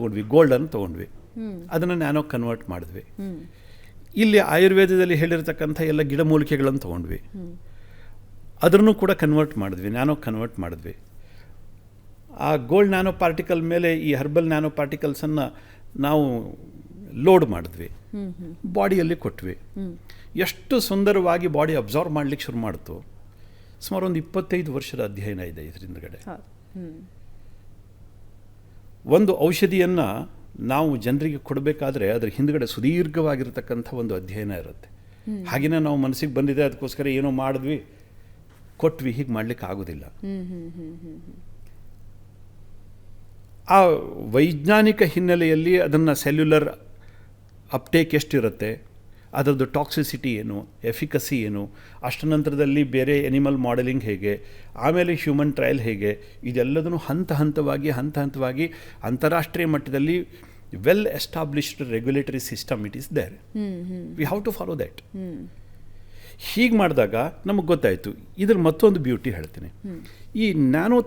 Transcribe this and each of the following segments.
ತೊಗೊಂಡ್ವಿ, ಗೋಲ್ಡನ್ನು ತೊಗೊಂಡ್ವಿ, ಅದನ್ನು ನ್ಯಾನೋ ಕನ್ವರ್ಟ್ ಮಾಡಿದ್ವಿ. ಇಲ್ಲಿ ಆಯುರ್ವೇದದಲ್ಲಿ ಹೇಳಿರ್ತಕ್ಕಂಥ ಎಲ್ಲ ಗಿಡಮೂಲಿಕೆಗಳನ್ನು ತೊಗೊಂಡ್ವಿ, ಅದನ್ನು ಕೂಡ ಕನ್ವರ್ಟ್ ಮಾಡಿದ್ವಿ, ನ್ಯಾನೋ ಕನ್ವರ್ಟ್ ಮಾಡಿದ್ವಿ. ಆ ಗೋಲ್ಡ್ ನ್ಯಾನೋ ಪಾರ್ಟಿಕಲ್ ಮೇಲೆ ಈ ಹರ್ಬಲ್ ನ್ಯಾನೋ ಪಾರ್ಟಿಕಲ್ಸನ್ನು ನಾವು ಲೋಡ್ ಮಾಡಿದ್ವಿ, ಬಾಡಿಯಲ್ಲಿ ಕೊಟ್ವಿ. ಎಷ್ಟು ಸುಂದರವಾಗಿ ಬಾಡಿ ಅಬ್ಸಾರ್ವ್ ಮಾಡಲಿಕ್ಕೆ ಶುರು ಮಾಡ್ತು. ಸುಮಾರು ಒಂದು 25 ವರ್ಷದ ಅಧ್ಯಯನ ಇದೆ ಇದ್ರ ಹಿಂದ್ಗಡೆ. ಒಂದು ಔಷಧಿಯನ್ನು ನಾವು ಜನರಿಗೆ ಕೊಡಬೇಕಾದ್ರೆ ಅದರ ಹಿಂದ್ಗಡೆ ಸುದೀರ್ಘವಾಗಿರ್ತಕ್ಕಂಥ ಒಂದು ಅಧ್ಯಯನ ಇರುತ್ತೆ. ಹಾಗೆಯೇ ನಾವು ಮನಸ್ಸಿಗೆ ಬಂದಿದೆ ಅದಕ್ಕೋಸ್ಕರ ಏನೋ ಮಾಡಿದ್ವಿ ಕೊಟ್ವಿ, ಹೀಗೆ ಮಾಡಲಿಕ್ಕೆ ಆಗೋದಿಲ್ಲ. ಆ ವೈಜ್ಞಾನಿಕ ಹಿನ್ನೆಲೆಯಲ್ಲಿ ಅದನ್ನು ಸೆಲ್ಯುಲರ್ ಅಪ್ಟೇಕ್ ಎಷ್ಟಿರುತ್ತೆ, ಅದರದ್ದು ಟಾಕ್ಸಿಸಿಟಿ ಏನು, ಎಫಿಕಸಿ ಏನು, ಅಷ್ಟ ನಂತರದಲ್ಲಿ ಬೇರೆ ಎನಿಮಲ್ ಮಾಡೆಲಿಂಗ್ ಹೇಗೆ, ಆಮೇಲೆ ಹ್ಯೂಮನ್ ಟ್ರಯಲ್ ಹೇಗೆ, ಇದೆಲ್ಲದನ್ನು ಹಂತ ಹಂತವಾಗಿ ಅಂತಾರಾಷ್ಟ್ರೀಯ ಮಟ್ಟದಲ್ಲಿ well established regulatory system it is there. We have to follow that. ಹೀಗೆ ಮಾಡಿದಾಗ ನಮಗೆ ಗೊತ್ತಾಯಿತು. ಇದ್ರ ಮತ್ತೊಂದು ಬ್ಯೂಟಿ ಹೇಳ್ತೀನಿ. ಈ ನ್ಯಾನೋ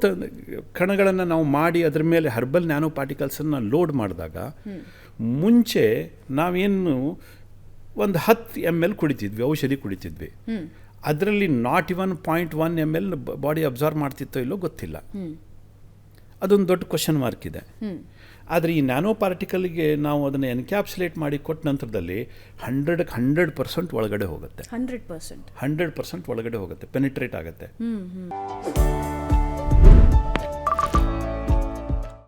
ಕಣಗಳನ್ನು ನಾವು ಮಾಡಿ ಅದರ ಮೇಲೆ ಹರ್ಬಲ್ ನ್ಯಾನೋ ಪಾರ್ಟಿಕಲ್ಸನ್ನು ಲೋಡ್ ಮಾಡಿದಾಗ ಮುಂಚೆ ನಾವೇನು ಒಂದು 10 ml ಕುಡಿತಿದ್ವಿ, ಔಷಧಿ ಕುಡಿತಿದ್ವಿ, ಅದರಲ್ಲಿ not even 0.1 ml body absorb ಮಾಡ್ತಿತ್ತೋ ಇಲ್ಲೋ ಗೊತ್ತಿಲ್ಲ. ಅದೊಂದು ದೊಡ್ಡ ಕ್ವಶನ್ ಮಾರ್ಕ್ ಇದೆ. ಆದರೆ ಈ ನ್ಯಾನೋ ಪಾರ್ಟಿಕಲ್ಗೆ ನಾವು ಅದನ್ನು ಎನ್ಕ್ಯಾಪ್ಸುಲೇಟ್ ಮಾಡಿ ಕೊಟ್ಟ ನಂತರದಲ್ಲಿ 100% ಒಳಗಡೆ ಹೋಗುತ್ತೆ. 100% ಒಳಗಡೆ ಹೋಗುತ್ತೆ, ಪೆನಿಟ್ರೇಟ್ ಆಗುತ್ತೆ.